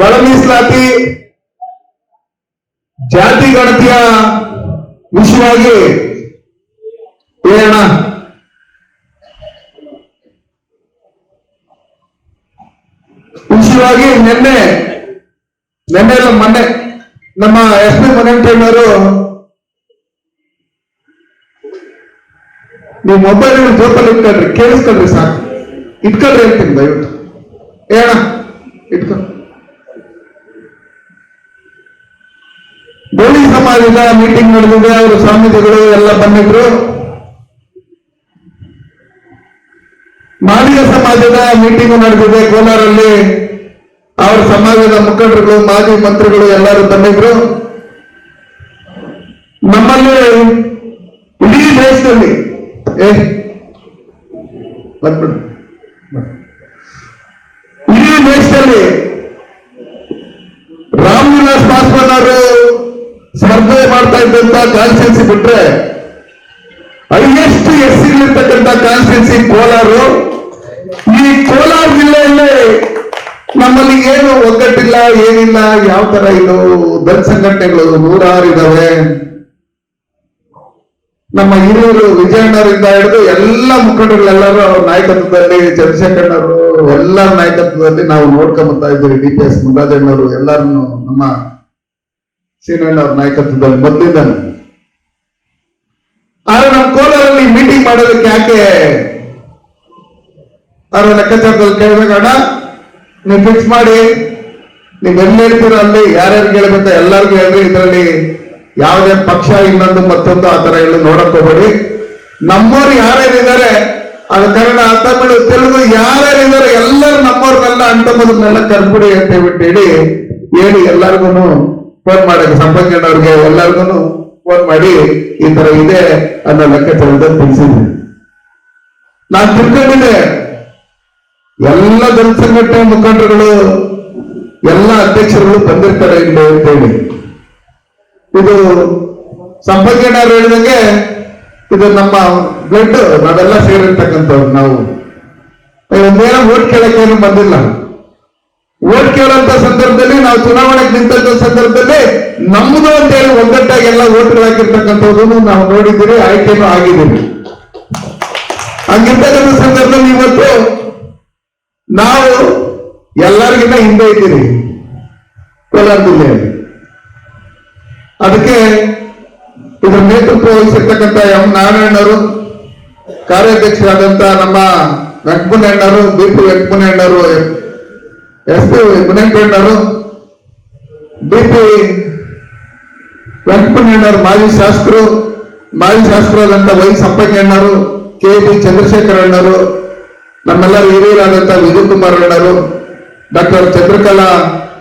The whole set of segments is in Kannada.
ಒಳ ಮೀಸಲಾತಿ ಜಾತಿ ಗಣತಿಯ ವಿಷಯವಾಗಿ ನಿನ್ನೆ ಎಲ್ಲ ಮೊನ್ನೆ ನಮ್ಮ ಎಸ್ ಪಿ ಮುನೇಂಟಣ್ಣವರು ನೀವು ಮೊಬೈಲ್ ಜೋಪಲ್ಲಿ ಇಟ್ಕೊಳ್ರಿ, ಕೇಳಿಸ್ಕೊಳ್ರಿ, ಸಾಕು ಇಟ್ಕೊಳ್ರಿ ಹೇಳ್ತೀನಿ ದಯವಿಟ್ಟು. ಇಟ್ಕೊ. ಬೋಳಿ ಸಮಾಜದ ಮೀಟಿಂಗ್ ನಡೆದಿದೆ, ಅವರು ಸ್ವಾಮೀಜಿಗಳು ಎಲ್ಲ ಬಂದಿದ್ರು. ಮಾದಿಗ ಸಮಾಜದ ಮೀಟಿಂಗ್ ನಡೆದಿದೆ ಕೋಲಾರಲ್ಲಿ, ಅವರ ಸಮಾಜದ ಮುಖಂಡರುಗಳು, ಮಾಜಿ ಮಂತ್ರಿಗಳು ಎಲ್ಲರೂ ಬಂದಿದ್ರು. ನಮ್ಮಲ್ಲಿ ಇಡೀ ದೇಶದಲ್ಲಿ ಇಡೀ ದೇಶದಲ್ಲಿ ರಾಮ್ ವಿಲಾಸ್ ಪಾಸ್ವಾನ್ ಅವರು ಸ್ಪರ್ಧೆ ಮಾಡ್ತಾ ಇದ್ದಂತ ಕಾನ್ಸ್ಟಿಟ್ಯೂನ್ಸಿ ಬಿಟ್ರೆ ಹೈಯೆಸ್ಟ್ ಎಸ್ಸಿಗಳಿರ್ತಕ್ಕಂಥ ಕಾನ್ಸ್ಟಿಟ್ಯೂನ್ಸಿ ಕೋಲಾರ. ಈ ಕೋಲಾರ ಜಿಲ್ಲೆಯಲ್ಲಿ ನಮ್ಮಲ್ಲಿ ಏನು ಒಗ್ಗಟ್ಟಿಲ್ಲ, ಏನಿಲ್ಲ, ಯಾವ ತರ ಇದು ದಳ ಸಂಘಟನೆಗಳು 106 ಇದಾವೆ. ನಮ್ಮ ಹಿರಿಯರು ವಿಜಯಣ್ಣವರಿಂದ ಹಿಡಿದು ಎಲ್ಲ ಮುಖಂಡರುಗಳೆಲ್ಲರೂ ಅವ್ರ ನಾಯಕತ್ವದಲ್ಲಿ, ಚಂದ್ರಶೇಖರಣ್ಣವರು ಎಲ್ಲರ ನಾಯಕತ್ವದಲ್ಲಿ ನಾವು ನೋಡ್ಕೊಂಬತ್ತಾ ಇದ್ದೀವಿ. DPS ಮುರಾಜಣ್ಣವರು ಎಲ್ಲರನ್ನು ನಮ್ಮ ಸೀನಣ್ಣವ್ರ ನಾಯಕತ್ವದಲ್ಲಿ ಮೊದಲಿದ್ದಾನೆ. ಆದ್ರೆ ನಮ್ಮ ಕೋಲಾರಲ್ಲಿ ಮೀಟಿಂಗ್ ಮಾಡೋದಕ್ಕೆ ಯಾಕೆ ಅವರ ಲೆಕ್ಕಾಚಾರದಲ್ಲಿ ಕೇಳಬೇಕಣ್ಣ, ನೀವು ಫಿಕ್ಸ್ ಮಾಡಿ, ನೀವು ಎಲ್ಲಿ ಹೇಳ್ತೀರೋ ಅಲ್ಲಿ ಯಾರ್ಯಾರಿಗೆ ಹೇಳ್ಬೇಕ ಎಲ್ಲರಿಗೂ ಹೇಳ್ರಿ. ಇದರಲ್ಲಿ ಯಾವುದೇ ಪಕ್ಷ ಇನ್ನೊಂದು ಮತ್ತೊಂದು ಆ ತರ ಹೇಳಿ ನೋಡಕ್ ಹೋಗ್ಬೇಡಿ. ನಮ್ಮವ್ರು ಯಾರ್ಯಾರಿದ್ದಾರೆ, ಅದು ಕನ್ನಡ, ತಮಿಳು, ತೆಲುಗು ಯಾರ್ಯಾರಿದ್ದಾರೆ ಎಲ್ಲರೂ ನಮ್ಮವ್ರನ್ನೆಲ್ಲ ಅಂಟಮದನ್ನೆಲ್ಲ ಕರ್ಬಿಡಿ ಅಂತ ಹೇಳಿ ಎಲ್ಲರಿಗೂ ಫೋನ್ ಮಾಡಿ, ಸಂಪಂಗಣ್ಣವ್ರಿಗೆ ಎಲ್ಲರಿಗೂ ಫೋನ್ ಮಾಡಿ ಈ ತರ ಇದೆ ಅನ್ನೋ ಲೆಕ್ಕಾಚಾರದ ತಿಳಿಸಿದ್ವಿ. ನಾನು ತಿಳ್ಕೊಂಡಿದ್ದೆ ಎಲ್ಲ ದಳ ಸಂಘಟನೆ ಮುಖಂಡರುಗಳು, ಎಲ್ಲ ಅಧ್ಯಕ್ಷರುಗಳು ಬಂದಿರ್ತಾರೆ ಇಲ್ಲಿ ಅಂತೇಳಿ. ಇದು ಸಂಪಂಗಣ್ಣವ್ರು ಹೇಳಿದಂಗೆ ಇದು ನಮ್ಮ ಬ್ಲಡ್, ನಾವೆಲ್ಲ ಸೇರಿರ್ತಕ್ಕಂಥವ್ರು. ನಾವು ಒಂದೇನೋ ಓಟ್ ಕೇಳಕ್ಕೇನು ಬಂದಿಲ್ಲ. ಓಟ್ ಕೇಳೋಂತ ಸಂದರ್ಭದಲ್ಲಿ, ನಾವು ಚುನಾವಣೆಗೆ ನಿಂತ ಸಂದರ್ಭದಲ್ಲಿ ನಮ್ಮದು ಅಂತ ಹೇಳಿ ಒಗ್ಗಟ್ಟಾಗಿ ಎಲ್ಲ ಓಟ್ಗಳು ಹಾಕಿರ್ತಕ್ಕಂಥದ್ದನ್ನು ನಾವು ನೋಡಿದ್ದೀರಿ, ಆಯ್ಕೆನೂ ಆಗಿದ್ದೀವಿ. ಹಂಗಿರ್ತಕ್ಕಂಥ ಸಂದರ್ಭದಲ್ಲಿ ಇವತ್ತು ನಾವು ಎಲ್ಲರಿಗಿಂತ ಹಿಂದೆ ಇದ್ದೀರಿ ಕೋಲಾರ ಜಿಲ್ಲೆಯಲ್ಲಿ. ಅದಕ್ಕೆ ಇದರ ನೇತೃತ್ವ ವಹಿಸಿರ್ತಕ್ಕಂಥ ಎಂ ನಾರಾಯಣವರು, ಕಾರ್ಯಾಧ್ಯಕ್ಷರಾದಂತ ನಮ್ಮ ವೆಂಕಟಣ್ಣವರು, BP ವೆಂಕಟಣ್ಣವರು, SP ಮುನೇಂಟಣ್ಣವರು, BP ವೆಂಕಟಣ್ಣವರು ಮಾಜಿ ಶಾಸಕರಾದಂತ ವೈ ಸಂಪಂಗಣ್ಣವರು, KB ಚಂದ್ರಶೇಖರಣ್ಣವರು, ನಮ್ಮೆಲ್ಲರೂ ಹಿರಿಯರಾದಂತ ವಿಜಯ್ ಕುಮಾರ್ ಅಣ್ಣವರು, ಡಾಕ್ಟರ್ ಚಂದ್ರಕಲಾ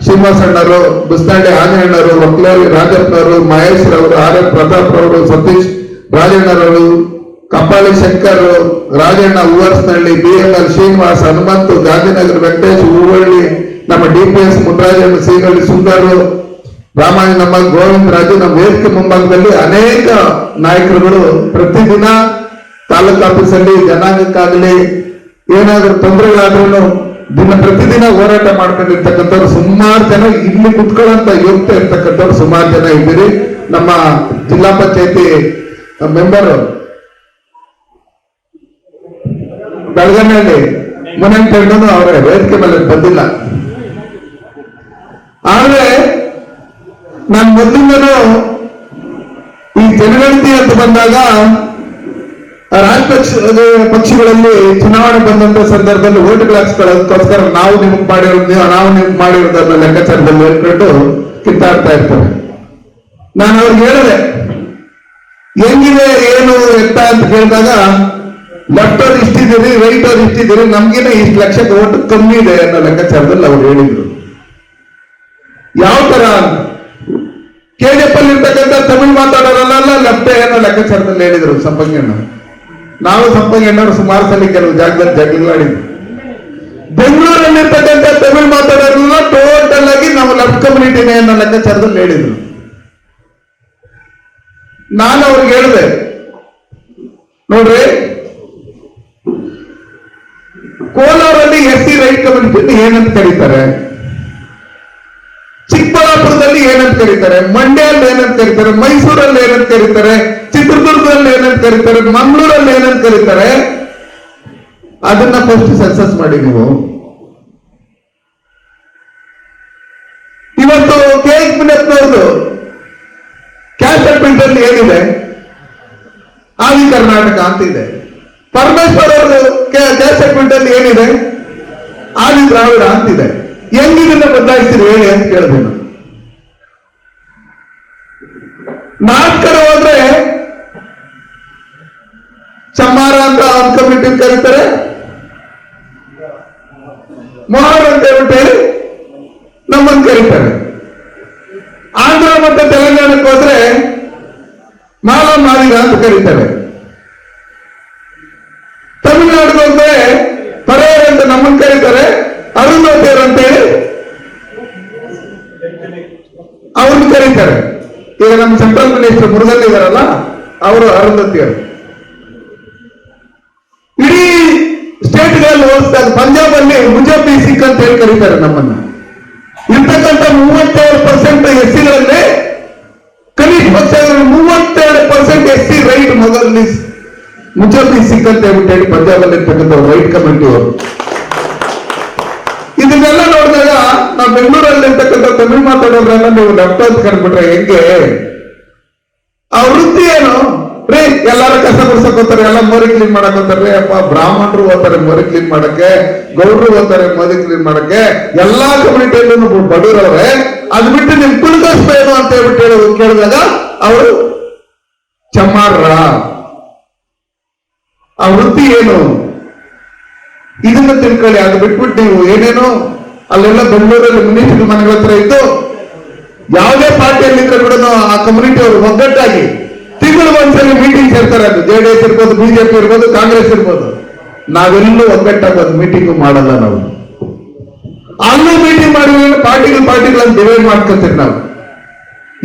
ಶ್ರೀನಿವಾಸಣ್ಣವರು, ಬುಸ್ತಾಂಡೆ ಆಂಜನಣ್ಣವರು, ಒಕ್ಲೇರಿ ರಾಜಪ್ಪನವರು, ಮಹೇಶ್ ರವರು, RF ಪ್ರತಾಪ್ ರವರು, ಸತೀಶ್ ರಾಜಣ್ಣರವರು, ಕಪ್ಪಾಳಿ ಶಂಕರ್, ರಾಜಣ್ಣ ಹೂವರ್ಸ್ನಹಳ್ಳಿ, BML ಶ್ರೀನಿವಾಸ್, ಹನುಮಂತು, ಗಾಂಧಿನಗರ ವೆಂಕಟೇಶ್, ಹೂವಳ್ಳಿ, ನಮ್ಮ DPS ಮುನ್ರಾಜಣ್ಣ, ಸೀಗಳ್ಳಿ ಸುಂದರು, ರಾಮಾಯಣ, ನಮ್ಮ ಗೋವಿಂದ ರಾಜು, ನಮ್ಮ ವೇದಿಕೆ ಮುಂಭಾಗದಲ್ಲಿ ಅನೇಕ ನಾಯಕರುಗಳು ಪ್ರತಿದಿನ ತಾಲೂಕು ಆಫೀಸಲ್ಲಿ ಜನಾಂಗಕ್ಕಾಗಲಿ ಏನಾದ್ರೂ ತೊಂದರೆಗಳಾದ್ರೂ ಪ್ರತಿದಿನ ಹೋರಾಟ ಮಾಡ್ಕೊಂಡಿರ್ತಕ್ಕಂಥವ್ರು ಸುಮಾರು ಜನ, ಇಲ್ಲಿ ಕುತ್ಕೊಳ್ಳೋಂತ ಯೋಗ್ಯತೆ ಇರ್ತಕ್ಕಂಥವ್ರು ಸುಮಾರು ಜನ ಇದ್ದೀರಿ. ನಮ್ಮ ಜಿಲ್ಲಾ ಪಂಚಾಯತಿ ಮೆಂಬರ್ ಬೆಳಗನಹಳ್ಳಿ ಮುನೇಂಟಣ್ಣನು ಅವರೇ ವೇದಿಕೆ ಮೇಲೆ ಬಂದಿಲ್ಲ. ಆದ್ರೆ ನಾನು ಮೊದಲಿಂದನೂ ಈ ಜನಗಣತಿ ಅಂತ ಬಂದಾಗ ರಾಜಪಕ್ಷ ಪಕ್ಷಗಳಲ್ಲಿ ಚುನಾವಣೆ ಬಂದಂತ ಸಂದರ್ಭದಲ್ಲಿ ಓಟ್ಗಳು ಹಾಕ್ಸ್ಕೊಳ್ಳೋದಕ್ಕೋಸ್ಕರ ನಾವು ನಿಮ್ಗೆ ಮಾಡಿರೋದನ್ನ ಲೆಕ್ಕಾಚಾರದಲ್ಲಿ ಹೇಳ್ಕೊಂಡು ಕಿತ್ತಾಡ್ತಾ ಇರ್ತಾರೆ. ನಾನು ಅವ್ರಿಗೆ ಹೇಳಿದೆ, ಹೆಂಗಿದೆ ಏನು ಎತ್ತ ಅಂತ ಕೇಳಿದಾಗ, ಲೆಫ್ಟ್ ಅವ್ರು ಇಷ್ಟಿದ್ದೀರಿ, ರೈಟ್ ಅವ್ರು ಇಷ್ಟಿದ್ದೀರಿ, ನಮ್ಗಿನ ಇಷ್ಟು ಲಕ್ಷಕ್ಕೆ ಓಟ್ ಕಮ್ಮಿ ಇದೆ ಅನ್ನೋ ಲೆಕ್ಕಾಚಾರದಲ್ಲಿ ಅವ್ರು ಹೇಳಿದ್ರು. ಯಾವ ತರ KDF ಅಲ್ಲಿ ಇರ್ತಕ್ಕಂಥ ತಮಿಳ್ ಮಾತಾಡೋರಲ್ಲ ಲೆಫ್ಟ್ ಅನ್ನೋ ಲೆಕ್ಕಾಚಾರದಲ್ಲಿ ಹೇಳಿದ್ರು ಸಂಪಂಗಣ್ಣ. ನಾವು ಸಂಪಂಗಣ್ಣವರು ಸುಮಾರು ಸಲ ಕೆಲವು ಜಾಗದಲ್ಲಿ ಜಗಳಾಡಿದ್ವಿ. ಬೆಂಗಳೂರಲ್ಲಿರ್ತಕ್ಕಂಥ ತಮಿಳ್ ಮಾತಾಡೋರನ್ನ ಟೋಟಲ್ ಆಗಿ ನಾವು ಲೆಫ್ಟ್ ಕಮ್ಯುನಿಟಿನೇ ಅನ್ನೋ ಲೆಕ್ಕಾಚಾರದಲ್ಲಿ ಹೇಳಿದ್ರು. ನಾನು ಅವ್ರಿಗೆ ಹೇಳಿದೆ, ನೋಡ್ರಿ, ಕೋಲಾರಲ್ಲಿ SC ರೈಟ್ ಕಮ್ಯುನಿಟಿ ಏನಂತ ಕರೀತಾರೆ, ಬೆಂಗಳೂರಲ್ಲಿ ಏನಂತ ಕರೀತಾರೆ, ಮಂಡ್ಯಲ್ಲಿ ಏನಂತ ಕರೀತಾರೆ, ಮೈಸೂರಲ್ಲಿ ಏನಂತ ಕರೀತಾರೆ, ಚಿತ್ರದುರ್ಗದಲ್ಲಿ ಏನಂತ ಕರೀತಾರೆ, ಮಂಗಳೂರಲ್ಲಿ ಏನಂತ ಕರೀತಾರೆ, ಅದನ್ನ ಫಸ್ಟ್ ಸೆನ್ಸಸ್ ಮಾಡಿ ನೀವು. ಇವತ್ತು KH ಕ್ಯಾಸ್ಟ್ ಸರ್ಟಿಫಿಕೇಟ್ ಏನಿದೆ, ಆದಿ ಕರ್ನಾಟಕ ಅಂತ ಇದೆ. ಪರಮೇಶ್ವರ್ ಅವರು ಕ್ಯಾಸ್ಟ್ ಸರ್ಟಿಫಿಕೇಟ್ ಏನಿದೆ, ಆದಿ ದ್ರಾವಿಡ ಅಂತಿದೆ. ಹೆಂಗಿದನ್ನ ಬದಲಾಯಿಸ್ತೀರಿ ಹೇಳಿ ಅಂತ ಕೇಳಿದೆ ನಾನು. ನಾಲ್ಕು ಕಡೆ ಹೋದ್ರೆ ಚಮ್ಮಾರ ಅಂತ ಒಂದು ಕಮಿಟಿ ಕರೀತಾರೆ, ಮೊಹರ್ ಅಂತ ಹೇಳ್ಬಿಟ್ಟು ನಮ್ಮನ್ನು ಕರೀತಾರೆ. ಆಂಧ್ರ ಮತ್ತೆ ತೆಲಂಗಾಣಕ್ಕೆ ಹೋದ್ರೆ ಮಾಲ ಮಾದಿಗ ಅಂತ ಕರೀತಾರೆ. ತಮಿಳುನಾಡಿಗೆ ಹೋದ್ರೆ ಪರೇರ್ ಅಂತ ನಮ್ಮನ್ನು ಕರೀತಾರೆ, ಅರುಣೋದೇರ್ ಅಂತ ಹೇಳಿ ಅವ್ರನ್ನ ಕರೀತಾರೆ. ಈಗ ನಮ್ಮ ಸೆಂಟ್ರಲ್ ಮಿನಿಸ್ಟರ್ ಮುರುಗನ್ ಇದಾರಲ್ಲ, ಅವರು ಅರುಂಧತಿಯರು. ಇಡೀ ಸ್ಟೇಟ್ಗಳಲ್ಲಿ ಹೋಲಿಸಿದಾಗ ಪಂಜಾಬ್ ಅಲ್ಲಿ ಮುಜಾಬಿ ಸಿಖ್ ಅಂತ ಹೇಳಿ ಕರೀತಾರೆ ನಮ್ಮನ್ನ. ಇರ್ತಕ್ಕಂಥ 32% SC ಕನಿಷ್ಠ ಪಕ್ಷ 32% SC ರೈಟ್ ಮೊದಲಲ್ಲಿ ಮುಜಾಬಿ ಸಿಖ್ ಅಂತ ಹೇಳ್ಬಿಟ್ಟು ಪಂಜಾಬ್ ಅಲ್ಲಿ ಇರ್ತಕ್ಕಂಥ ರೈಟ್ ಕಮಿಟಿ ಅವರು. ಇದನ್ನೆಲ್ಲ ನೋಡಿದಾಗ ನಾವು ಬೆಂಗಳೂರಲ್ಲಿ ಇರ್ತಕ್ಕಂಥ ತಮಿಳು ಮಾತಾಡೋದ್ರೆಲ್ಲ ನೀವು ಲೆಫ್ಟ್ ಕರ್ಬಿಟ್ರೆ ಹೆಂಗೆ? ಆ ವೃತ್ತಿ ಏನು ರೀ? ಎಲ್ಲಾರು ಕಸ ಗುಡ್ಸಕ್ ಹೋಗ್ತಾರೆ, ಎಲ್ಲ ಮೋರಿ ಕ್ಲೀನ್ ಮಾಡಕ್ ಹೋಗ್ತಾರೆ. ಅಪ್ಪ ಬ್ರಾಹ್ಮಣರು ಹೋಗ್ತಾರೆ ಮೋರಿ ಕ್ಲೀನ್ ಮಾಡಕ್ಕೆ, ಗೌಡ್ರು ಹೋಗ್ತಾರೆ ಮೋರಿ ಕ್ಲೀನ್ ಮಾಡಕ್ಕೆ, ಎಲ್ಲಾ ಕಮ್ಯುನಿಟಿಯಲ್ಲೂ ಬಡವ್ರವ್ರೆ. ಅದ್ ಬಿಟ್ಟು ನಿಮ್ ಕುಲಕಸ್ಬೇನು ಅಂತ ಹೇಳ್ಬಿಟ್ಟು ಕೇಳಿದಾಗ ಅವರು ಚಮ್ಮಾರ್ರ. ಆ ವೃತ್ತಿ ಏನು ಇದನ್ನ ತಿಳ್ಕೊಳ್ಳಿ. ಅದು ಬಿಟ್ಬಿಟ್ಟು ನೀವು ಏನೇನೋ ಅಲ್ಲೆಲ್ಲ ಬೆಂಗಳೂರಲ್ಲಿ ಮಿನಿಸ್ಟರ್ ಮನೆಗಳ ಹತ್ರ ಇದ್ದು ಯಾವುದೇ ಪಾರ್ಟಿಯಲ್ಲಿ ಇದ್ರೆ ಕೂಡ ಆ ಕಮ್ಯುನಿಟಿ ಅವರು ಒಗ್ಗಟ್ಟಾಗಿ ತಿಂಗಳು ಒಂದ್ಸಲಿ ಮೀಟಿಂಗ್ ಸೇರ್ತಾರೆ. ಅದು JDS ಇರ್ಬೋದು, BJP ಇರ್ಬೋದು, ಕಾಂಗ್ರೆಸ್ ಇರ್ಬೋದು. ನಾವೆಲ್ಲೂ ಒಗ್ಗಟ್ಟಾಗಿ ಒಂದು ಮೀಟಿಂಗ್ ಮಾಡಲ್ಲ. ನಾವು ಅಲ್ಲೂ ಮೀಟಿಂಗ್ ಮಾಡಿದ್ರೆ ಪಾರ್ಟಿಗಳನ್ನು ಡಿವೈಡ್ ಮಾಡ್ಕೊತೀವಿ ನಾವು.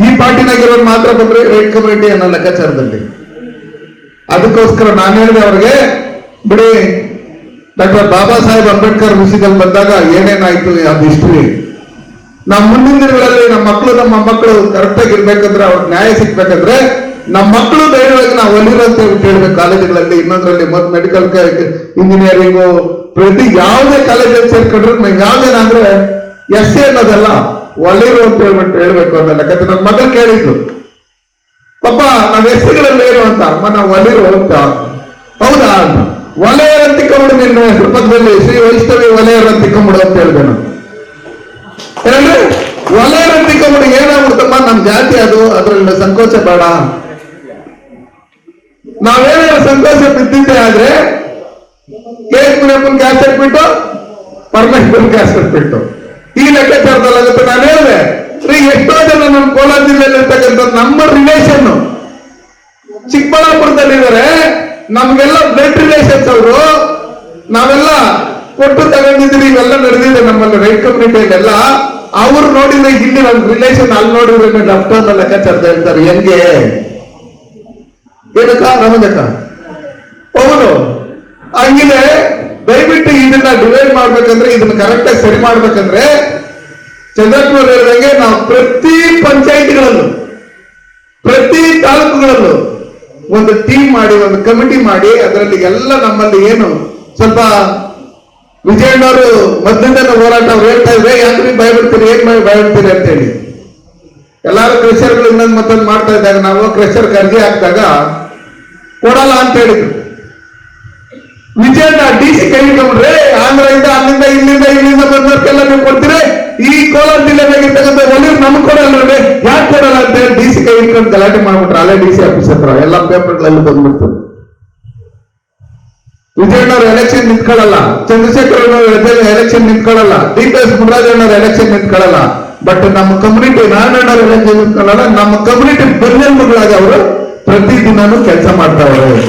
ಈ ಪಾರ್ಟಿನಾಗಿರೋದು ಮಾತ್ರ ಬಂದ್ರೆ ರೈಟ್ ಕಮ್ಯುನಿಟಿ ಅನ್ನೋ ಲೆಕ್ಕಾಚಾರದಲ್ಲಿ. ಅದಕ್ಕೋಸ್ಕರ ನಾನು ಹೇಳಿದೆ ಅವ್ರಿಗೆ, ಬಿಡಿ ಡಾಕ್ಟರ್ ಬಾಬಾ ಸಾಹೇಬ್ ಅಂಬೇಡ್ಕರ್ ವಿಷಯದಲ್ಲಿ ಬಂದಾಗ ಏನೇನಾಯ್ತು ಅದು ಹಿಸ್ಟ್ರಿ. ನಮ್ಮ ಮುಂದಿನ ದಿನಗಳಲ್ಲಿ ನಮ್ಮ ಮಕ್ಕಳು ಕರೆಕ್ಟ್ ಆಗಿ ಇರ್ಬೇಕಂದ್ರೆ ಅವ್ರಿಗೆ ನ್ಯಾಯ ಸಿಗ್ಬೇಕಂದ್ರೆ ನಮ್ಮ ಮಕ್ಕಳು ಧೈರ್ಯವಾಗಿ ನಾವು ಒಲಿರು ಅಂತ ಹೇಳ್ಬೇಕು. ಕಾಲೇಜುಗಳಲ್ಲಿ ಇನ್ನೊಂದ್ರಲ್ಲಿ ಮತ್ತೆ ಮೆಡಿಕಲ್ ಇಂಜಿನಿಯರಿಂಗು ಪ್ರತಿ ಯಾವುದೇ ಕಾಲೇಜಲ್ಲಿ ಸೇರ್ಕೊಂಡ್ರೆ ಯಾವ್ದೇನಂದ್ರೆ SC ಅನ್ನೋದಲ್ಲ ಒಲಿರು ಅಂತ ಹೇಳ್ಬೇಕು ಅಂತ ಲೆಕ್ಕ. ನನ್ನ ಮಗ ಕೇಳಿದ್ರು, ಪಾಪ ನಾವ್ SCಗಳಲ್ಲಿ ಏನು ಅಂತ. ಅಮ್ಮ ನಾವು ಒಲಿರು ಅಂತ. ಹೌದಾ ಅಂತ. ವಲಯರ ತಿಕ್ಕಬಿಡು, ನಿನ್ನ ಹೆಸರು ಪಕ್ಕದಲ್ಲಿ ಶ್ರೀ ವೈಷ್ಣವಿ ವಲಯರ ತಿಕ್ಕಬಿಡು ಅಂತ ಹೇಳಿದೆ ನಾನು. ಹೇಳಿ ವಲಯರ ತಿಕ್ಕಬಿಡು ಏನಾಗ್ಬಿಡ್ತಮ್ಮ, ನಮ್ ಜಾತಿ ಅದು, ಅದ್ರಲ್ಲಿ ಸಂಕೋಚ ಬೇಡ. ನಾವೇನಾದ್ರು ಸಂಕೋಚ ಬಿದ್ದಿದ್ದೆ ಆದ್ರೆ ಕ್ಯಾಸ್ಟ್ ಹಾಕ್ಬಿಟ್ಟು ಪರಮೇಶ್ವರ್ ಕ್ಯಾಸ್ಟ್ ಹಾಕ್ಬಿಟ್ಟು ಈ ಲೆಕ್ಕಾಚಾರದಲ್ಲಾಗುತ್ತೆ. ನಾನು ಹೇಳಿದೆ ಎಷ್ಟೋ ಜನ ನಮ್ಮ ಕೋಲಾರ ಜಿಲ್ಲೆಯಲ್ಲಿ ಇರ್ತಕ್ಕಂಥ ನಮ್ಮ ರಿಲೇಷನ್ ಚಿಕ್ಕಬಳ್ಳಾಪುರದಲ್ಲಿದ್ದಾರೆ. ನಮ್ಗೆಲ್ಲ ಬ್ಲಡ್ ರಿಲೇಷನ್ಸ್ ಅವರು. ನಾವೆಲ್ಲ ಕೊಟ್ಟು ತಗೊಂಡಿದ್ರಿ, ಇವೆಲ್ಲ ನಡೆದಿದೆ ನಮ್ಮಲ್ಲಿ ರೈಟ್ ಕಮ್ಯುನಿಟಿಯಲ್ಲೆಲ್ಲ. ಅವ್ರು ನೋಡಿದ್ರೆ ಇಲ್ಲಿ ನಮ್ ರಿಲೇಷನ್, ಅಲ್ಲಿ ನೋಡಿದ್ರೆ ಲೆಫ್ಟ್ ಅನ್ನೋ ಲೆಕ್ಕಾಚಾರ ಹೇಳ್ತಾರೆ. ಹೆಂಗೆ ಏನಕ್ಕ ನಮದಕ್ಕ? ಹೌದು, ಹಂಗಿದೆ. ದಯವಿಟ್ಟು ಇದನ್ನ ಡಿವೈಡ್ ಮಾಡ್ಬೇಕಂದ್ರೆ, ಇದನ್ನ ಕರೆಕ್ಟ್ ಆಗಿ ಸರಿ ಮಾಡ್ಬೇಕಂದ್ರೆ ಚಂದ್ರಪ್ಪನವ್ರು ಹೇಳಿದಂಗೆ ನಾವು ಪ್ರತಿ ಪಂಚಾಯಿತಿಗಳಲ್ಲೂ ಪ್ರತಿ ತಾಲೂಕುಗಳಲ್ಲೂ ಒಂದು ಟೀಮ್ ಮಾಡಿ, ಒಂದು ಕಮಿಟಿ ಮಾಡಿ, ಅದರಲ್ಲಿ ಎಲ್ಲ ನಮ್ಮಲ್ಲಿ ಏನು ಸ್ವಲ್ಪ ವಿಜಯಣ್ಣವರು ಮೊದಲಿಂದ ಹೋರಾಟ ಅವ್ರು ಹೇಳ್ತಾ ಇದ್ರೆ, ಯಾಕ್ರಿ ಭಯಬಿಡ್ತೀರಿ, ಏನ್ ಭಯಬಿಡ್ತೀರಿ ಅಂತ ಹೇಳಿ. ಎಲ್ಲಾರು ಕ್ರೆಷರ್ಗಳು ಇನ್ನೊಂದು ಮತ್ತೊಂದು ಮಾಡ್ತಾ ಇದ್ದಾಗ ನಾವು ಕ್ರೆಷರ್ ಅರ್ಜಿ ಹಾಕಿದಾಗ ಕೊಡಲ್ಲ ಅಂತ ಹೇಳಿದ್ರು. ವಿಜಯಣ್ಣ DC ಕೈ ಇಟ್ಕೊಂಡ್ರೆ ಆಂಧ್ರದಿಂದ ಅಲ್ಲಿಂದ ಇಲ್ಲಿಂದ ಬಂದವ್ರಿಗೆಲ್ಲ ನೀವು ಕೊಡ್ತೀರಿ, ಈ ಕೋಲಾರ ಜಿಲ್ಲೆದಾಗಿರ್ತಕ್ಕಂಥ ಒಲಿ ನಮ್ಗೆ ಕೊಡಲ್ಲ, ಯಾಕೆ ಕೊಡಲ್ಲ ಅಂತ ಹೇಳಿ DC ಕೈ ಇಟ್ಕೊಂಡು ಗಲಾಟೆ ಮಾಡ್ಬಿಟ್ರೆ ಅಲ್ಲೇ DC ಆಫೀಸ್ ಹತ್ರ ಎಲ್ಲ ಪೇಪರ್ಗಳಲ್ಲಿ ಬಂದ್ಬಿಡ್ತಾರೆ. ವಿಜಯಣ್ಣವ್ರು ಎಲೆಕ್ಷನ್ ನಿಂತ್ಕೊಳ್ಳಲ್ಲ, ಚಂದ್ರಶೇಖರ್ ಎಲೆಕ್ಷನ್ ನಿಂತ್ಕೊಳ್ಳಲ್ಲ, DPS ಮುರಾಜಣ್ಣವ್ರ ಎಲೆಕ್ಷನ್ ನಿಂತ್ಕೊಳ್ಳಲ್ಲ. ಬಟ್ ನಮ್ಮ ಕಮ್ಯುನಿಟಿ ನಾರಾಯಣವ್ರ ಎಲೆಕ್ಷನ್ ನಿಂತ್ಕೊಳ್ಳಲ್ಲ. ನಮ್ಮ ಕಮ್ಯುನಿಟಿ ಬೆನ್ನೆಲುಬುಗಳಾಗಿ ಅವರು ಪ್ರತಿದಿನನೂ ಕೆಲಸ ಮಾಡ್ತಾವ್ರೆ.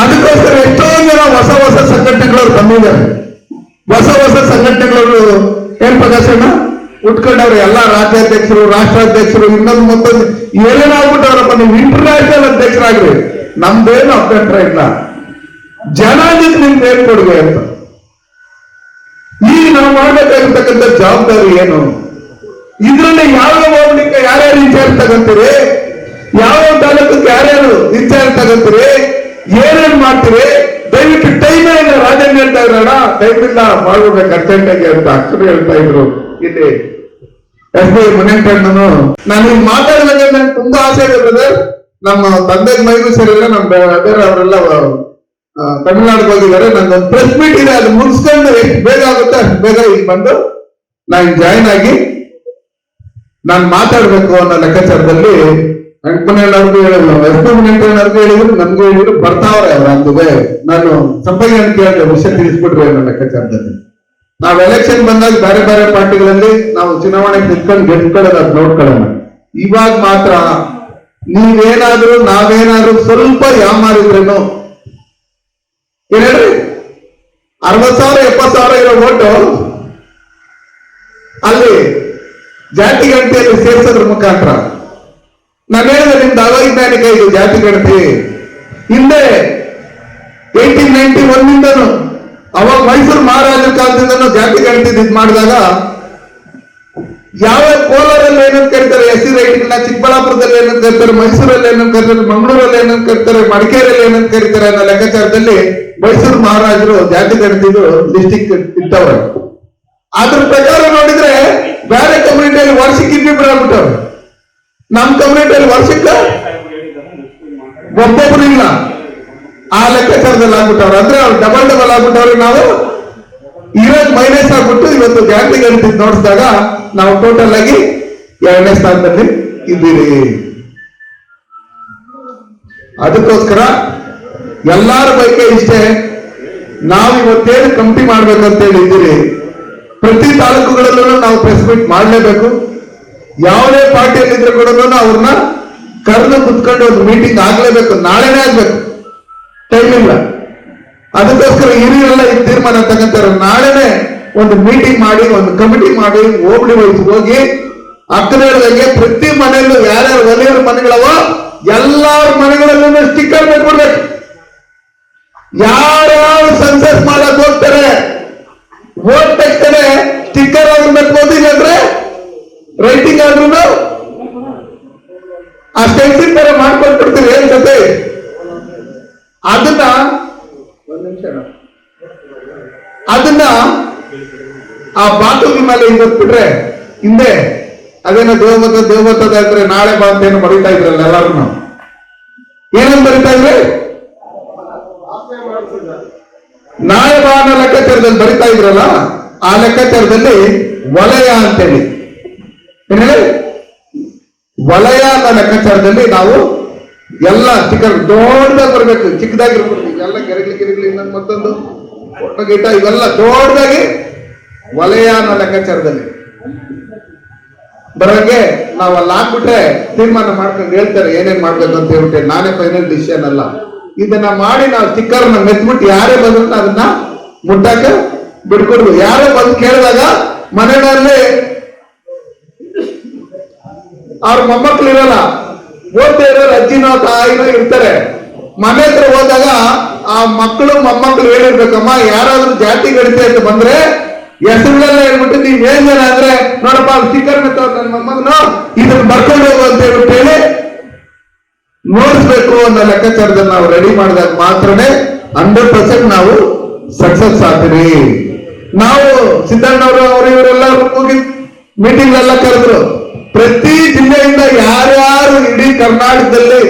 ಅದಕ್ಕೋಸ್ಕರ ಎಷ್ಟೋ ಜನ ಹೊಸ ಸಂಘಟನೆಗಳವ್ರು ಬಂದಿದ್ದಾರೆ. ಹೊಸ ಸಂಘಟನೆಗಳು ಏನ್ ಪ್ರಕಾಶನ ಉಟ್ಕೊಂಡವ್ರು, ಎಲ್ಲ ರಾಜ್ಯಾಧ್ಯಕ್ಷರು, ರಾಷ್ಟ್ರಾಧ್ಯಕ್ಷರು, ಇನ್ನೊಂದು ಮತ್ತೊಂದು ಏನೇನಾಗ್ಬಿಟ್ಟವ್ರಪ್ಪ. ನೀವು ಇಂಟರ್ನ್ಯಾಷನಲ್ ಅಧ್ಯಕ್ಷರಾಗ್ರಿ, ನಮ್ದೇನು ಅಭ್ಯಂತರ ಇಲ್ಲ. ಜನ ನಿಮ್ಗೆ ಏನ್ ಕೊಡುಗೆ ಅಂತ. ಈಗ ನಾವು ಮಾಡ್ಬೇಕಾಗಿರ್ತಕ್ಕಂಥ ಜವಾಬ್ದಾರಿ ಏನು? ಇದ್ರಲ್ಲಿ ಯಾವ ಹೋಗ್ಲಿಕ್ಕೆ ಯಾರ್ಯಾರು ಇನ್ಚಾರ್ಜ್ ತಗೊಂತೀರಿ, ಯಾವ ತಾಲೂಕಕ್ಕೆ ಯಾರ್ಯಾರು ಇನ್ಚಾರ್ಜ್ ತಗೊಂತೀರಿ, ಏನೇನ್ ಮಾಡ್ತೀರಿ, ದಯವಿಟ್ಟು ಟೈಮ್ ಇಲ್ಲ. ರಾಜನ್ ಹೇಳ್ತಾ ಇರೋಣ ಟೈಮ್ ಇಲ್ಲ ಮಾಡ್ಬೇಕು ಅರ್ಜೆಂಟ್ ಆಗಿ ಅಂತ ಅಕ್ಷರ ಹೇಳ್ತಾ ಇದ್ರು. ಇಲ್ಲಿ ಎಸ್ ಬಿ ಮನೆಕಣ್ಣನು ನಾನು ಈಗ ಮಾತಾಡಿದಾಗ ನಂಗೆ ತುಂಬಾ ಆಸೆ ಇದೆ ಬ್ರದರ್. ನಮ್ಮ ತಂದೆಗೆ ಮೈಗೂ ಸರಿಯಿಲ್ಲ, ನಮ್ಮ ಬೇರೆ ಅವರೆಲ್ಲ ತಮಿಳ್ನಾಡಿಗೆ ಹೋಗಿದ್ದಾರೆ. ನಂದೊಂದು ಪ್ರೆಸ್ ಮೀಟ್ ಇದೆ, ಅದು ಮುಗಿಸ್ಕೊಂಡು ಎಷ್ಟು ಬೇಗ ಆಗುತ್ತೆ ಅಷ್ಟು ಬೇಗ ಈಗ ಬಂದು ನಾನು ಜಾಯಿನ್ ಆಗಿ ನಾನು ಮಾತಾಡ್ಬೇಕು ಅನ್ನೋ ಲೆಕ್ಕಾಚಾರದಲ್ಲಿ ವೆಂಕಟಮನೆಯವ್ರಿಗೂ ಹೇಳಿದ್ರು, ಎಸ್ ಪಿ ವೆಂಕಟಮನೆಯವ್ರಿಗೂ ಹೇಳಿದ್ರು, ನನ್ಗೂ ಹೇಳಿದ್ರು. ಬರ್ತಾವ್ರೆ ಅವ್ರ ಅಂದುವೆ. ನಾನು ಸಂಪಂಗಿ ಅಂತ ಕೇಳಿದ್ರೆ ವಿಷಯ ತಿಳಿಸ್ಬಿಟ್ರು ಅನ್ನೋ ಲೆಕ್ಕಾಚಾರದಲ್ಲಿ. ನಾವು ಎಲೆಕ್ಷನ್ ಬಂದಾಗ ಬೇರೆ ಬೇರೆ ಪಾರ್ಟಿಗಳಲ್ಲಿ ನಾವು ಚುನಾವಣೆಗೆ ನಿಂತ್ಕೊಂಡು ಗೆದ್ಕೊಳ್ಳೋದು ಅದು ನೋಡ್ಕೊಳ್ಳೋಣ. ಇವಾಗ ಮಾತ್ರ ನೀವೇನಾದ್ರೂ ನಾವೇನಾದ್ರೂ ಸ್ವಲ್ಪ ಯಾಮಾರಿದ್ರೇನು ಏನೇಳ್ರಿ 60,000 70,000 ಇರೋ ಓಟು ಅಲ್ಲಿ ಜಾತಿ ಗಣತಿಯಲ್ಲಿ ಸೇರಿಸೋದ್ರ ಮುಖಾಂತರ ನಾನು ಹೇಳಿದೆ ನಿಮ್ದು ಅವೈಜ್ಞಾನಿಕ ಇದು ಜಾತಿ ಗಣತಿ. ಹಿಂದೆ 1891 ಅವಾಗ ಮೈಸೂರು ಮಹಾರಾಜರ ಕಾಲದಿಂದನೂ ಜಾತಿ ಗಣತಿ ಇದು ಮಾಡಿದಾಗ ಯಾವ ಕೋಲಾರಲ್ಲಿ ಏನಂತ ಕರೀತಾರೆ, ಎಸ್ ಸಿ ರೈಟಿಂಗ್ ನ, ಚಿಕ್ಕಬಳ್ಳಾಪುರದಲ್ಲಿ ಏನಂತ ಕರೀತಾರೆ, ಮೈಸೂರಲ್ಲಿ ಏನಂತ ಕರೀತಾರೆ, ಮಂಗಳೂರಲ್ಲಿ ಏನಂತ ಕರೀತಾರೆ, ಮಡಿಕೇರಿಯಲ್ಲಿ ಏನಂತ ಕರೀತಾರೆ ಅನ್ನೋ ಲೆಕ್ಕಾಚಾರದಲ್ಲಿ ಮೈಸೂರು ಮಹಾರಾಜರು ಜಾತಿ ಗಣತಿದು ಡಿಸ್ಟಿಕ್ ಇಟ್ಟವ್ರೆ. ಅದ್ರ ಪ್ರಕಾರ ನೋಡಿದ್ರೆ ಬೇರೆ ಕಮ್ಯುನಿಟಿಯಲ್ಲಿ ವರ್ಷಕ್ಕೆ ಇಬ್ಬಿಬ್ರು ಆಗ್ಬಿಟ್ಟವ್ರು. ನಮ್ ಕಮ್ಯುನಿಟಿಯಲ್ಲಿ ವರ್ಷಕ್ಕೆ ಒಬ್ಬೊಬ್ರು ಇಲ್ಲ, ಆ ಲೆಕ್ಕಾಚಾರದಲ್ಲಿ ಆಗ್ಬಿಟ್ಟವ್ರು. ಅಂದ್ರೆ ಅವ್ರು ಡಬಲ್ ಆಗ್ಬಿಟ್ಟವ್ರಿಗೆ ನಾವು ಇರೋದ್ ಮೈನಸ್ ಆಗ್ಬಿಟ್ಟು ಇವತ್ತು ಜಾತಿ ಗಣತಿ ನೋಡಿಸಿದಾಗ ನಾವು ಟೋಟಲ್ ಆಗಿ 2ನೇ ಸ್ಥಾನದಲ್ಲಿ ಇದ್ದೀರಿ. ಅದಕ್ಕೋಸ್ಕರ ಎಲ್ಲಾರ ಬಗ್ಗೆ ಇಷ್ಟೇ, ನಾವು ಇವತ್ತೇನು ಕಮಿಟಿ ಮಾಡ್ಬೇಕಂತ ಹೇಳಿ ಇದ್ದೀರಿ. ಪ್ರತಿ ತಾಲೂಕುಗಳಲ್ಲೂ ನಾವು ಪ್ರೆಸ್ ಮೀಟ್ ಮಾಡಲೇಬೇಕು. ಯಾವುದೇ ಪಾರ್ಟಿಯಲ್ಲಿದ್ರೆ ಕೂಡ ಅವ್ರನ್ನ ಕರೆದು ಕುತ್ಕೊಂಡು ಒಂದು ಮೀಟಿಂಗ್ ಆಗ್ಲೇಬೇಕು. ನಾಳೆನೇ ಆಗ್ಬೇಕು, ಟೈಮ್ ಇಲ್ಲ. ಅದಕ್ಕೋಸ್ಕರ ಹಿರಿಯರೆಲ್ಲ ಈ ತೀರ್ಮಾನ ತಗೊಂತಾರೆ. ನಾಳೆನೆ ಒಂದು ಮೀಟಿಂಗ್ ಮಾಡಿ, ಒಂದು ಕಮಿಟಿ ಮಾಡಿ, ಹೋಬಳಿ ವೈಸ್ ಹೋಗಿ ಅಕ್ಕನಗಳಿಗೆ ಪ್ರತಿ ಮನೆಯಲ್ಲೂ ಯಾರ್ಯಾರು ಒಲೆಯರ ಮನೆಗಳವೋ ಎಲ್ಲಾರ ಮನೆಗಳಲ್ಲೂ ಸ್ಟಿಕ್ಕರ್ ಬೇಡ್ಕೊಡ್ಬೇಕು. ಯಾರ್ಯಾರು ಸೆನ್ಸಸ್ ಮಾಡಕ್ ಹೋಗ್ತಾರೆ ಓಟ್ ತಕ್ಷಣ ಸ್ಟಿಕ್ಕರ್ ಆದ್ರೂ ಬೇಕಬಹುದು, ಇಲ್ಲಾಂದ್ರೆ ರೈಟಿಂಗ್ ಆದ್ರೂ ಆ ಸ್ಟೆನ್ಸಿಲ್ ತರ ಮಾಡ್ಕೊಟ್ಬಿಡ್ತೀವಿ ಏನ್ ಜೊತೆ. ಅದನ್ನ ಆ ಬಾತುಗಳ ಮೇಲೆ ಹಿಂದ್ಬಿಟ್ರೆ ಹಿಂದೆ ಅದೇನೋ ದೇವಬತ್ತದ ಅಂದ್ರೆ ನಾಳೆ ಬಾ ಅಂತ ಏನೋ ಬರೀತಾ ಇದ್ರಲ್ಲ ಎಲ್ಲಾರು. ಏನಂತ ಬರೀತಾ ಇದ್ರೆ ನಾಳೆ ಬಾ ಅನ್ನೋ ಲೆಕ್ಕಾಚಾರದಲ್ಲಿ ಬರೀತಾ ಇದ್ರಲ್ಲ, ಆ ಲೆಕ್ಕಾಚಾರದಲ್ಲಿ ವಲಯ ಅಂತೇಳಿ ವಲಯ ಅನ್ನೋ ಲೆಕ್ಕಾಚಾರದಲ್ಲಿ ನಾವು ಎಲ್ಲ ಸ್ಟಿಕ್ಕರ್ ದೊಡ್ಡದಾಗಿ ಬರ್ಬೇಕು, ಚಿಕ್ಕದಾಗಿರ್ಬೇಕು. ಎಲ್ಲ ಗಿರಗ್ಲಿ ಇನ್ನೊಂದು ಮತ್ತೊಂದು ಫೋಟೋ ಗೀಟ ಇವೆಲ್ಲ ದೊಡ್ಡದಾಗಿ ವಲಯ ಅನ್ನೋ ಲೆಕ್ಕಾಚಾರದಲ್ಲಿ ಬರೋಂಗೆ ನಾವು ಅಲ್ಲಿ ಹಾಕ್ಬಿಟ್ರೆ ತೀರ್ಮಾನ ಮಾಡ್ಕೊಂಡು ಹೇಳ್ತಾರೆ ಏನೇನ್ ಮಾಡ್ಬೇಕು ಅಂತ ಹೇಳ್ಬಿಟ್ಟೆ. ನಾನೇ ಫೈನಲ್ ಡಿಸಿಷನ್ ಅಲ್ಲ. ಇದನ್ನ ಮಾಡಿ ನಾವು ಸ್ಟಿಕ್ಕರ್ ಮೆತ್ಬಿಟ್ಟು ಯಾರೇ ಬಂದ್ರು ಅದನ್ನ ಮುಟ್ಟಾಕ ಬಿಡ್ಕೊಡ್ದು. ಯಾರೇ ಬಂದು ಕೇಳಿದಾಗ ಮನೆಯಲ್ಲಿ ಅವ್ರ ಮೊಮ್ಮಕ್ಳು ಇರಲ್ಲ, ಓದ್ತಾ ಇರೋರು ಅಜ್ಜಿನೋ ತಾಯಿನೋ ಇರ್ತಾರೆ. ಮನೆ ಹತ್ರ ಹೋದಾಗ ಆ ಮಕ್ಕಳು ಮೊಮ್ಮಕ್ಕಳು ಹೇಳಿರ್ಬೇಕಮ್ಮ, ಯಾರಾದ್ರೂ ಜಾತಿ ಗಣಿತ ಅಂತ ಬಂದ್ರೆ ಹೆಸರುಗಳೆಲ್ಲ ಹೇಳ್ಬಿಟ್ಟು ನೀವ್ ಏನ್ ಜನ ಅಂದ್ರೆ ನೋಡಪ್ಪ ಸ್ಟಿಕ್ಕರ್ ಮೆತ್ತವ್ರು ನನ್ನ ಮೊಮ್ಮಗನು ಇದನ್ನ ಬರ್ಕೊಂಡು ಹೋಗು ಅಂತ ಹೇಳ್ಬಿಟ್ಟು ಹೇಳಿ ನೋಡಿಸ್ಬೇಕು ಅನ್ನೋ ಲೆಕ್ಕಾಚಾರದಲ್ಲಿ ನಾವು ರೆಡಿ ಮಾಡಿದಾಗ ಮಾತ್ರನೇ 100% ನಾವು ಸಕ್ಸಸ್ ಆಗ್ತೀವಿ. ನಾವು ಸಿದ್ದಣ್ಣವರು ಅವರು ಇವರೆಲ್ಲ ಹೋಗಿ ಮೀಟಿಂಗ್ ಎಲ್ಲ ಕರೆದ್ರು. ಪ್ರತಿ ಜಿಲ್ಲೆಯಿಂದ ಯಾರ್ಯಾರು ಇಡೀ ಕರ್ನಾಟಕದಲ್ಲಿ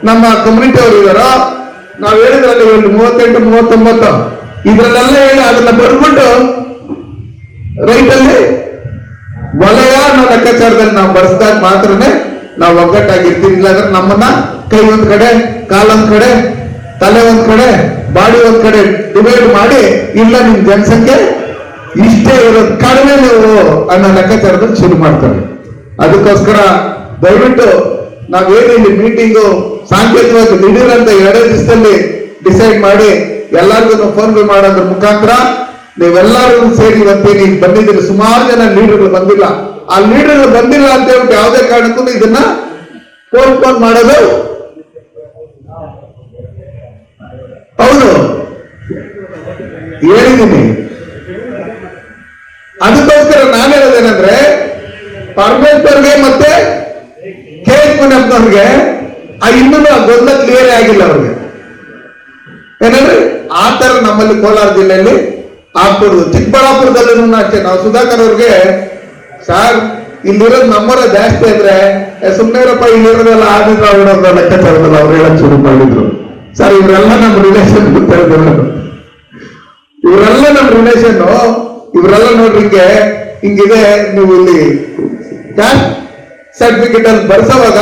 ನಮ್ಮ ಕಮ್ಯುನಿಟಿ ಅವರು ಇದಾರೋ ನಾವು ಹೇಳಿದ್ರಲ್ಲಿ 38 39 ಇದ್ರಲ್ಲೆಲ್ಲ ಹೇಳಿ ಅದನ್ನ ಬರ್ಬಿಟ್ಟು ರೈತಲ್ಲಿ ವಲಯ ಅನ್ನೋ ಲೆಕ್ಕಾಚಾರದಲ್ಲಿ ನಾವು ಬರ್ಸಿದಾಗ ಮಾತ್ರನೇ ನಾವು ಒಗ್ಗಟ್ಟಾಗಿರ್ತೀವಿ. ಇಲ್ಲಾಂದ್ರೆ ನಮ್ಮನ್ನ ಕೈ ಒಂದ್ ಕಡೆ, ಕಾಲೊಂದ್ ಕಡೆ, ತಲೆ ಒಂದ್ ಕಡೆ, ಬಾಡಿ ಒಂದ್ ಕಡೆ ಡಿವೈಡ್ ಮಾಡಿ ಇಲ್ಲ ನಿಮ್ ಜನಸಂಖ್ಯೆ ಇಷ್ಟೇ ಇರೋದು ಕಡಿಮೆ ನೀವು ಅನ್ನೋ ಲೆಕ್ಕಾಚಾರದಲ್ಲಿ ಶುರು ಮಾಡ್ತಾರೆ. ಅದಕ್ಕೋಸ್ಕರ ದಯವಿಟ್ಟು ನಾವೇನು ಇಲ್ಲಿ ಮೀಟಿಂಗು ಸಾಂಕೇತಿಕವಾಗಿ ದಿಢೀರ್ ಅಂತ 2 ದಿವಸದಲ್ಲಿ ಡಿಸೈಡ್ ಮಾಡಿ ಎಲ್ಲರಿಗೂ ಫೋನ್ ಮಾಡೋದ್ರ ಮುಖಾಂತರ ನೀವೆಲ್ಲರೂ ಸೇರಿ ಇವತ್ತೇನು ಬಂದಿದ್ದೀರಿ. ಸುಮಾರು ಜನ ಲೀಡರ್ಗಳು ಬಂದಿಲ್ಲ. ಆ ಲೀಡರ್ಗಳು ಬಂದಿಲ್ಲ ಅಂತ ಹೇಳ್ಬಿಟ್ಟು ಯಾವುದೇ ಕಾರಣಕ್ಕೂ ಇದನ್ನ ಫೋನ್ ಮಾಡೋದು ಹೌದು ಹೇಳಿದ್ದೀನಿ. ಅದಕ್ಕೋಸ್ಕರ ನಾನು ಹೇಳೋದೇನಂದ್ರೆ ಪರಮೇಶ್ವರ್ಗೆ ಮತ್ತೆ ಕೆ ಎಚ್ ಮುನಿಯಪ್ಪನವ್ರಿಗೆ ಇನ್ನೂ ಗೊಂದಲ ಕ್ಲಿಯರ್ ಆಗಿಲ್ಲ ಅವ್ರಿಗೆ. ಏನಂದ್ರೆ ಆ ತರ ನಮ್ಮಲ್ಲಿ ಕೋಲಾರ ಜಿಲ್ಲೆಯಲ್ಲಿ ಆಗ್ಕೊಡುದು. ಚಿಕ್ಕಬಳ್ಳಾಪುರದಲ್ಲೂ ಅಷ್ಟೇ ನಾವು ಸುಧಾಕರ್ ಅವ್ರಿಗೆ ಸರ್ ಇಲ್ಲಿರೋದು ನಮ್ಮರ ಜಾಸ್ತಿ ಅಂದ್ರೆ ಸುಮ್ಮನೆ ಇರಪ್ಪ ಇಲ್ಲಿರೋದೆಲ್ಲ ಆದಿದ್ರ ಅವರ ಲೆಕ್ಕಾಚಾರದಲ್ಲಿ ಅವ್ರು ಹೇಳಕ್ ಶುರು ಮಾಡಿದ್ರು. ಸರ್ ಇವರೆಲ್ಲ ನಮ್ಮ ರಿಲೇಷನ್ ಇವರೆಲ್ಲ ನಮ್ಮ ರಿಲೇಷನ್ ಇವರೆಲ್ಲ ನೋಡ್ರಿ ಹಿಂಗಿದೆ. ನೀವು ಇಲ್ಲಿ ಕ್ಯಾಸ್ಟ್ ಸರ್ಟಿಫಿಕೇಟ್ ಅಲ್ಲಿ ಬರ್ಸೋವಾಗ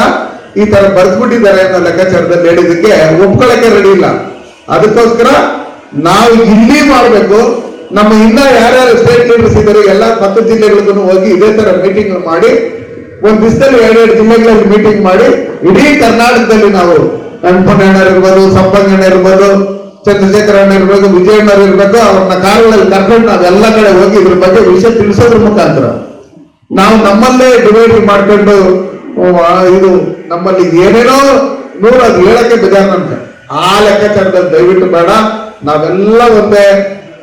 ಈ ತರ ಬರ್ಸ್ಬಿಟ್ಟಿದ್ದಾರೆ ಅನ್ನೋ ಲೆಕ್ಕಾಚಾರದಲ್ಲಿ ಹೇಳಿದಕ್ಕೆ ಒಪ್ಕೊಳ್ಳಕ್ಕೆ ರೆಡಿ ಇಲ್ಲ. ಅದಕ್ಕೋಸ್ಕರ ನಾವು ಇಲ್ಲಿ ಮಾಡ್ಬೇಕು. ನಮ್ಮ ಇನ್ನ ಯಾರ್ಯಾರು ಸ್ಟೇಟ್ ಲೀಡರ್ಸ್ ಇದ್ದಾರೆ ಎಲ್ಲ 10 ಜಿಲ್ಲೆಗಳಿಗೂ ಹೋಗಿ ಇದೇ ತರ ಮೀಟಿಂಗ್ ಮಾಡಿ ಒಂದ್ ದಿವಸದಲ್ಲಿ 2 ಜಿಲ್ಲೆಗಳಲ್ಲಿ ಮೀಟಿಂಗ್ ಮಾಡಿ ಇಡೀ ಕರ್ನಾಟಕದಲ್ಲಿ ನಾವು ಅಣ್ಣ ಇರ್ಬೋದು, ಸಂಪಂಗಣ್ಣ ಇರ್ಬೋದು, ಚಂದ್ರಶೇಖರ ಅಣ್ಣ ಇರ್ಬೋದು, ವಿಜಯಣ್ಣವ್ರು ಇರ್ಬೇಕು, ಅವ್ರನ್ನ ಕಾರುಗಳಲ್ಲಿ ಕರ್ಕೊಂಡು ನಾವೆಲ್ಲ ಕಡೆ ಹೋಗಿ ಇದ್ರ ಬಗ್ಗೆ ವಿಷಯ ತಿಳಿಸೋದ್ರ ಮುಖಾಂತರ ನಾವು ನಮ್ಮಲ್ಲೇ ಡಿವೈಡ್ ಮಾಡ್ಕೊಂಡು ಇದು ನಮ್ಮಲ್ಲಿ ಏನೇನೋ ಅದು ಹೇಳಕ್ಕೆ ಬೇಜಾರ ನಮ್ಗೆ. ಆ ಲೆಕ್ಕಾಚಾರದಲ್ಲಿ ದಯವಿಟ್ಟು ಬೇಡ. ನಾವೆಲ್ಲ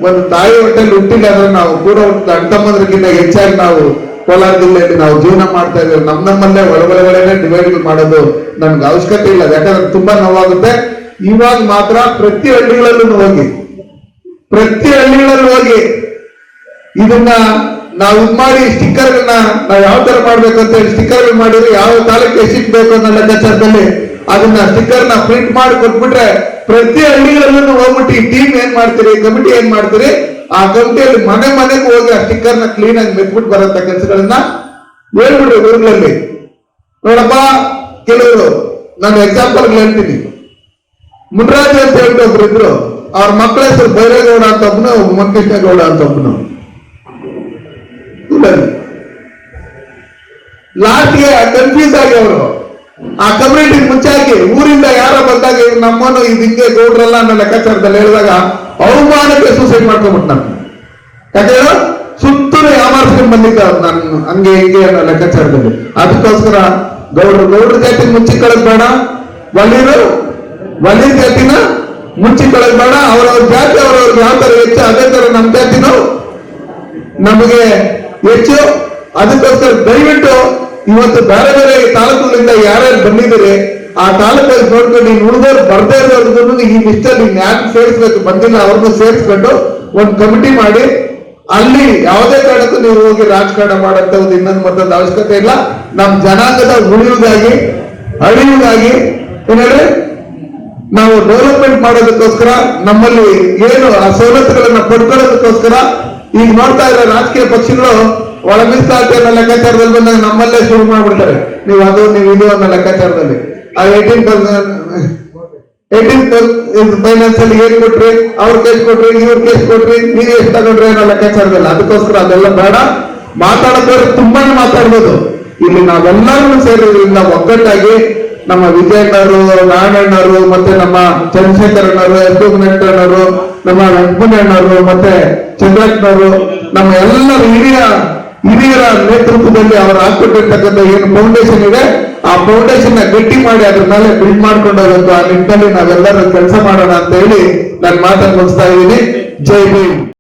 ಒಂದು ತಾಯಿ ಹೊಟ್ಟೆಯಲ್ಲಿ ಹುಟ್ಟಿಲ್ಲ ಅಂದ್ರೆ ನಾವು ಕೂಡ ಒಂದು ಅಣ್ತಮ್ಮದ್ರಕ್ಕಿಂತ ಹೆಚ್ಚಾಗಿ ನಾವು ಕೋಲಾರ ಜಿಲ್ಲೆಯಲ್ಲಿ ನಾವು ಜೀವನ ಮಾಡ್ತಾ ಇದ್ದೇವೆ. ನಮ್ಮಲ್ಲೇ ಒಳಗಡೆ ಡಿವೈಡ್ ಮಾಡೋದು ನಮ್ಗೆ ಅವಶ್ಯಕತೆ ಇಲ್ಲ. ಯಾಕಂದ್ರೆ ತುಂಬಾ ನೋವಾಗುತ್ತೆ. ಇವಾಗ ಮಾತ್ರ ಪ್ರತಿ ಹಳ್ಳಿಗಳಲ್ಲೂ ಹೋಗಿ ಇದನ್ನ ನಾವು ಮಾಡಿ ಸ್ಟಿಕ್ಕರ್ಗಳನ್ನ ನಾವು ಯಾವ ತರ ಮಾಡ್ಬೇಕು ಅಂತ ಹೇಳಿ ಸ್ಟಿಕ್ಕರ್ ಮಾಡಿದ್ರೆ ಯಾವ ತಾಲೂಕು ಎಷ್ಟಿಕ್ ಬೇಕು ಅನ್ನೋ ಲೆಕ್ಕಾಚಾರದಲ್ಲಿ ಅದನ್ನ ಸ್ಟಿಕ್ಕರ್ ನ ಪ್ರಿಂಟ್ ಮಾಡಿ ಕೊಟ್ಬಿಟ್ರೆ ಪ್ರತಿ ಹಳ್ಳಿಗಳಲ್ಲೂ ಹೋಗ್ಬಿಟ್ಟು ಈ ಟೀಮ್ ಏನ್ ಮಾಡ್ತೀರಿ, ಕಮಿಟಿ ಏನ್ ಮಾಡ್ತೀರಿ, ಆ ಕಮಿಟಿಯಲ್ಲಿ ಮನೆಗೂ ಹೋಗಿ ಆ ಸ್ಟಿಕ್ಕರ್ ನ ಕ್ಲೀನ್ ಆಗಿ ಮೆಟ್ಬಿಟ್ಟು ಬರಂತ ಕೆಲಸಗಳನ್ನ ಹೇಳ್ಬಿಡ್ರಿ ಊರುಗಳಲ್ಲಿ. ನೋಡಪ್ಪ, ಕೆಲವರು ನಾನು ಎಕ್ಸಾಂಪಲ್ ಹೇಳ್ತೀನಿ. ಮುನ್ರಾಜ್ ಅಂತ ಹೇಳ್ಬಿಟ್ಟು ಒಬ್ರು ಇದ್ರು. ಅವ್ರ ಮಕ್ಕಳ ಹೆಸರು ಬೈರೇಗೌಡ ಅಂತ ಒಬ್ಬನು, ಮನ್ಕೃಷ್ಣೇಗೌಡ ಅಂತ ಒಬ್ಬನು. ಲಾಸ್ಟ್ಗೆ ಕನ್ಫ್ಯೂಸ್ ಆಗಿ ಅವರು ಆ ಕಮ್ಯುನಿಟಿ ಮುಚ್ಚಾಕಿ ಊರಿಂದ ಯಾರ ಬಂದಾಗ ನಮ್ಮನ್ನು ಇದು ಹಿಂಗೆ ಗೌಡ್ರಲ್ಲ ಅನ್ನೋ ಲೆಕ್ಕಾಚಾರದಲ್ಲಿ ಹೇಳಿದಾಗ ಅವಮಾನಕ್ಕೆ ಸೂಸೈಡ್ ಮಾಡ್ಕೊಂಡ್ಬಿಟ್ಟು ನಾನು. ಯಾಕಂದ್ರೆ ಸುತ್ತಲೂ ಯಾಮಾರ್ಸ್ಕೊಂಡು ಬಂದಿದ್ದ ನಾನು ಹಂಗೆ ಹಿಂಗೆ ಅನ್ನೋ ಲೆಕ್ಕಾಚಾರದಲ್ಲಿ. ಅದಕ್ಕೋಸ್ಕರ ಗೌಡ್ರ ಜಾತಿ ಮುಚ್ಚಿಕೊಳ್ಳೋದು ಬೇಡ, ವಲಿ ಜಾತಿನ ಮುಚ್ಚಿಕೊಳ್ಳೋದು ಬೇಡ. ಅವರವ್ರ ಜಾತಿ ಅವ್ರವ್ರಿಗೆ ಯಾವ ತರ ಹೆಚ್ಚು ಅದೇ ತರ ನಮ್ಮ ಜಾತಿನೂ ನಮಗೆ ಹೆಚ್ಚು. ಅದಕ್ಕೋಸ್ಕರ ದಯವಿಟ್ಟು ಇವತ್ತು ಬೇರೆ ಬೇರೆ ತಾಲೂಕುಗಳಿಂದ ಯಾರ್ಯಾರು ಬಂದಿದ್ದೀರಿ ಆ ತಾಲೂಕಲ್ಲಿ ನೋಡ್ಕೊಂಡು ನೀನು ಉಳಿದವ್ರು ಬರ್ದೇ ಇರೋರ್ಗು ಈ ಲಿಸ್ಟಲ್ಲಿ ಯಾರು ಸೇರಿಸ್ಬೇಕು ಬಂದಿಲ್ಲ ಅವ್ರನ್ನು ಸೇರಿಸ್ಕೊಂಡು ಒಂದು ಕಮಿಟಿ ಮಾಡಿ ಅಲ್ಲಿ ಯಾವುದೇ ಕಾರಣಕ್ಕೂ ನೀವು ಹೋಗಿ ರಾಜಕಾರಣ ಮಾಡಂತ ಒಂದು ಇನ್ನೊಂದು ಮತ್ತೊಂದು ಅವಶ್ಯಕತೆ ಇಲ್ಲ. ನಮ್ಮ ಜನಾಂಗದ ಉಳಿಯುವುದಾಗಿ ಅಳಿಯುವುದಾಗಿ ಏನೇಳಿ ನಾವು ಡೆವಲಪ್ಮೆಂಟ್ ಮಾಡೋದಕ್ಕೋಸ್ಕರ ನಮ್ಮಲ್ಲಿ ಏನು ಆ ಸವಲತ್ತುಗಳನ್ನ ಪಡ್ಕೊಳ್ಳೋದಕ್ಕೋಸ್ಕರ ಈಗ ನೋಡ್ತಾ ಇರೋ ರಾಜಕೀಯ ಪಕ್ಷಗಳು ಒಳ ಮೀಸಲಾತಿ ಅನ್ನೋ ಲೆಕ್ಕಾಚಾರದಲ್ಲಿ ಬಂದಾಗ ನಮ್ಮಲ್ಲೇ ಶುರು ಮಾಡ್ಬಿಡ್ತಾರೆ. ನೀವು ಅದು ನೀವು ಇದು ಅನ್ನೋ ಲೆಕ್ಕಾಚಾರದಲ್ಲಿ ಆ 18 ಫೈನಾನ್ಸ್ ಅಲ್ಲಿ ಏನ್ ಕೊಟ್ರಿ, ಅವ್ರ ಕೇಸ್ ಕೊಟ್ರಿ, ಇವ್ರ ಕೇಸ್ ಕೊಟ್ರಿ, ನೀವು ಎಷ್ಟು ತಗೊಂಡ್ರಿ ಅನ್ನೋ ಲೆಕ್ಕಾಚಾರದಲ್ಲಿ. ಅದಕ್ಕೋಸ್ಕರ ಅದೆಲ್ಲ ಬೇಡ. ಮಾತಾಡೋದ್ರೆ ತುಂಬಾನೇ ಮಾತಾಡ್ಬೋದು. ಇಲ್ಲಿ ನಾವೆಲ್ಲರೂ ಸೇರಿದ್ರಿಂದ ಒಗ್ಗಟ್ಟಾಗಿ ನಮ್ಮ ವಿಜಯಣ್ಣವರು, ನಾರಾಯಣವರು, ಮತ್ತೆ ನಮ್ಮ ಚಂದ್ರಶೇಖರ್ ಅಣ್ಣವರು, ಎಸ್ ಅಣ್ಣವರು, ನಮ್ಮ ವೆಂಕಟಣ್ಣವರು, ಮತ್ತೆ ಚಂದ್ರಣ್ಣವರು, ನಮ್ಮ ಎಲ್ಲರ ಹಿರಿಯರ ನೇತೃತ್ವದಲ್ಲಿ ಅವರು ಹಾಕೊಟ್ಟಿರ್ತಕ್ಕಂಥ ಏನು ಫೌಂಡೇಶನ್ ಇದೆ ಆ ಫೌಂಡೇಶನ್ ನ ಗಟ್ಟಿ ಮಾಡಿ ಅದ್ರ ಮೇಲೆ ಬಿಲ್ಡ್ ಮಾಡ್ಕೊಂಡು ಹೋಗೋದು. ಆ ನಿಟ್ಟಿನಲ್ಲಿ ನಾವೆಲ್ಲರೂ ಕೆಲಸ ಮಾಡೋಣ ಅಂತ ಹೇಳಿ ನಾನು ಮಾತನ್ನು ಮುಗಿಸ್ತಾ ಇದ್ದೀನಿ. ಜೈ ಭೀಮ್.